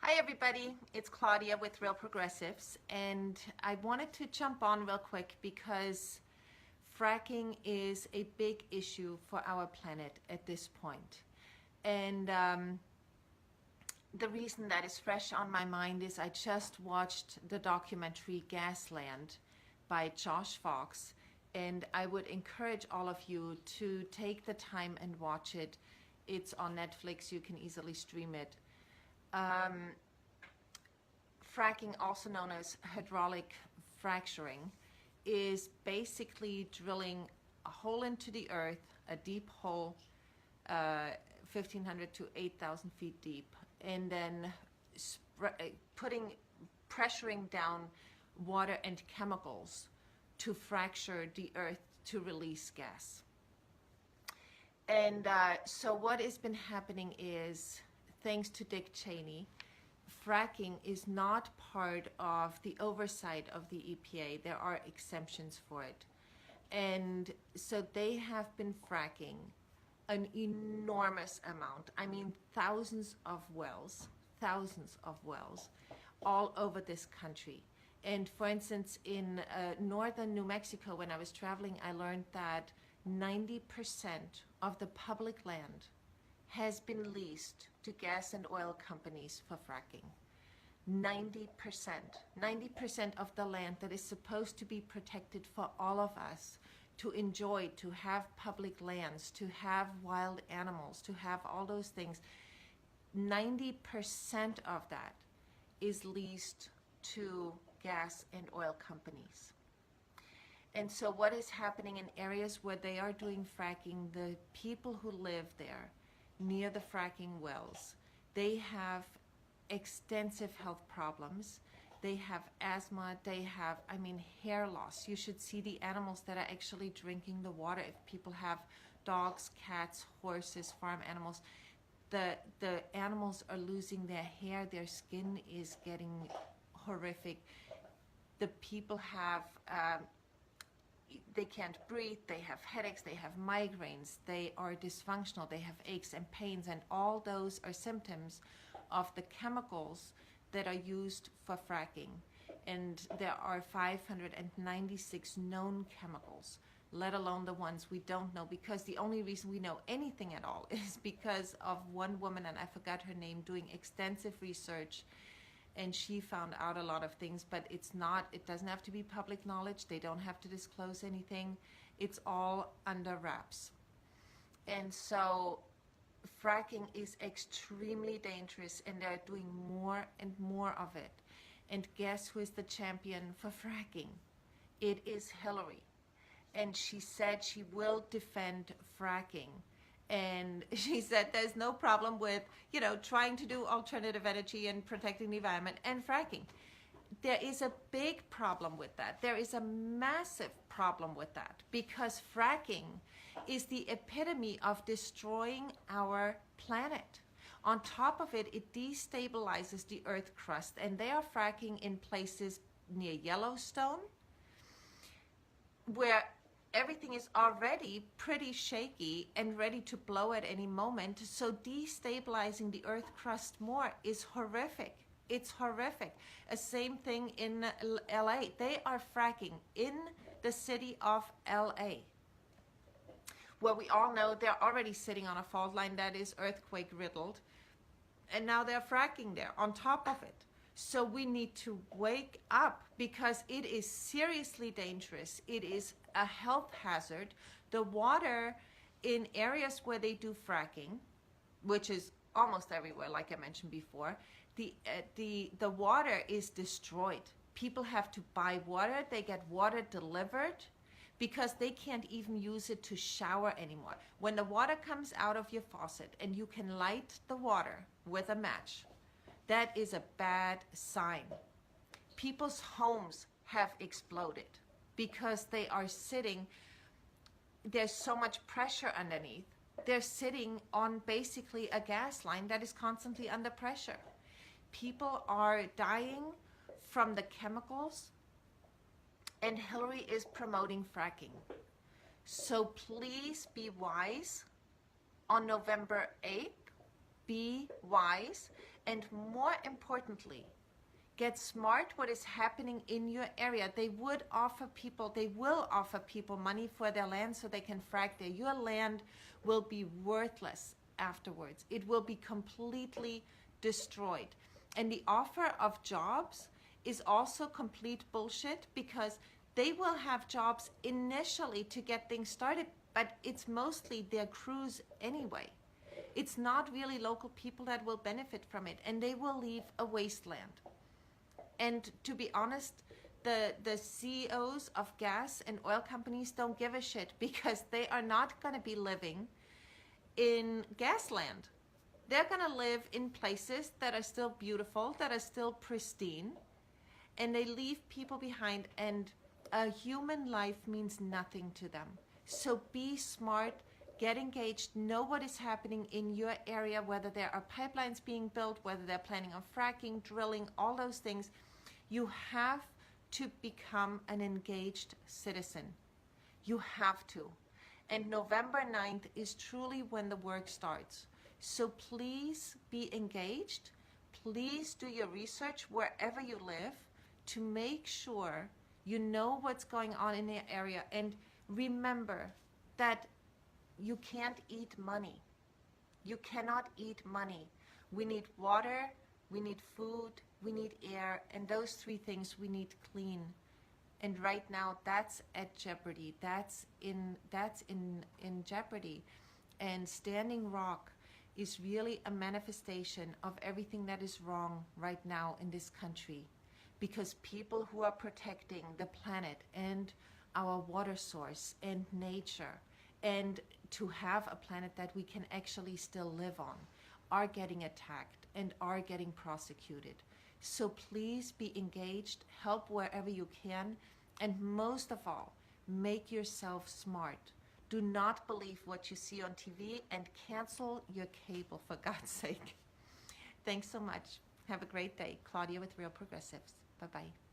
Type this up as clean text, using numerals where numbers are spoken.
Hi everybody, it's Claudia with Real Progressives, and I wanted to jump on real quick because fracking is a big issue for our planet at this point. And the reason that is fresh on my mind is I just watched the documentary Gasland by Josh Fox, and I would encourage all of you to take the time and watch it. It's on Netflix, you can easily stream it. Fracking, also known as hydraulic fracturing, is basically drilling a hole into the earth, a deep hole, 1,500 to 8,000 feet deep, and then pressuring down water and chemicals to fracture the earth to release gas. And so what has been happening is, thanks to Dick Cheney, fracking is not part of the oversight of the EPA. There are exemptions for it. And so they have been fracking an enormous amount. I mean, thousands of wells, all over this country. And for instance, in northern New Mexico, when I was traveling, I learned that 90% of the public land has been leased to gas and oil companies for fracking. 90%. 90% of the land that is supposed to be protected for all of us to enjoy, to have public lands, to have wild animals, to have all those things. 90% of that is leased to gas and oil companies. And so what is happening in areas where they are doing fracking, the people who live there near the fracking wells, they have extensive health problems. They have asthma, they have, hair loss. You should see the animals that are actually drinking the water. If people have dogs, cats, horses, farm animals, the animals are losing their hair, their skin is getting horrific. The people have they can't breathe, they have headaches, they have migraines, they are dysfunctional, they have aches and pains, and all those are symptoms of the chemicals that are used for fracking. And there are 596 known chemicals, let alone the ones we don't know, because the only reason we know anything at all is because of one woman, and I forgot her name, doing extensive research, and she found out a lot of things, but it doesn't have to be public knowledge. They don't have to disclose anything. It's all under wraps. And so fracking is extremely dangerous, and they're doing more and more of it. And guess who is the champion for fracking? It is Hillary. And she said she will defend fracking. And she said there's no problem with, trying to do alternative energy and protecting the environment and fracking. There is a big problem with that. There is a massive problem with that, because fracking is the epitome of destroying our planet. On top of it, it destabilizes the earth crust, and they are fracking in places near Yellowstone, where everything is already pretty shaky and ready to blow at any moment. So destabilizing the earth crust more is horrific. It's horrific. A same thing in LA. They are fracking in the city of LA, where we all know they're already sitting on a fault line that is earthquake riddled. And now they're fracking there on top of it. So we need to wake up, because it is seriously dangerous. It is a health hazard. The water in areas where they do fracking, which is almost everywhere, like I mentioned before, the water is destroyed. People have to buy water. They get water delivered because they can't even use it to shower anymore. When the water comes out of your faucet and you can light the water with a match, that is a bad sign. People's homes have exploded because they are sitting, there's so much pressure underneath. They're sitting on basically a gas line that is constantly under pressure. People are dying from the chemicals, and Hillary is promoting fracking. So please be wise. On November 8th, be wise, and more importantly, get smart what is happening in your area. They will offer people money for their land so they can frack there. Your land will be worthless afterwards. It will be completely destroyed. And the offer of jobs is also complete bullshit, because they will have jobs initially to get things started, but it's mostly their crews anyway. It's not really local people that will benefit from it, and they will leave a wasteland. And to be honest, the CEOs of gas and oil companies don't give a shit, because they are not going to be living in gasland. They're going to live in places that are still beautiful, that are still pristine, and they leave people behind, and a human life means nothing to them. So be smart, get engaged, know what is happening in your area, whether there are pipelines being built, whether they're planning on fracking, drilling, all those things. You have to become an engaged citizen. You have to. And November 9th is truly when the work starts. So please be engaged. Please do your research wherever you live to make sure you know what's going on in the area. And remember that you can't eat money. You cannot eat money. We need water, we need food, we need air, and those three things we need clean. And right now that's at jeopardy. That's in jeopardy. And Standing Rock is really a manifestation of everything that is wrong right now in this country, because people who are protecting the planet and our water source and nature, and to have a planet that we can actually still live on, are getting attacked and are getting prosecuted. So please be engaged, help wherever you can, and most of all, make yourself smart. Do not believe what you see on TV, and cancel your cable, for God's sake. Thanks so much. Have a great day. Claudia with Real Progressives. Bye-bye.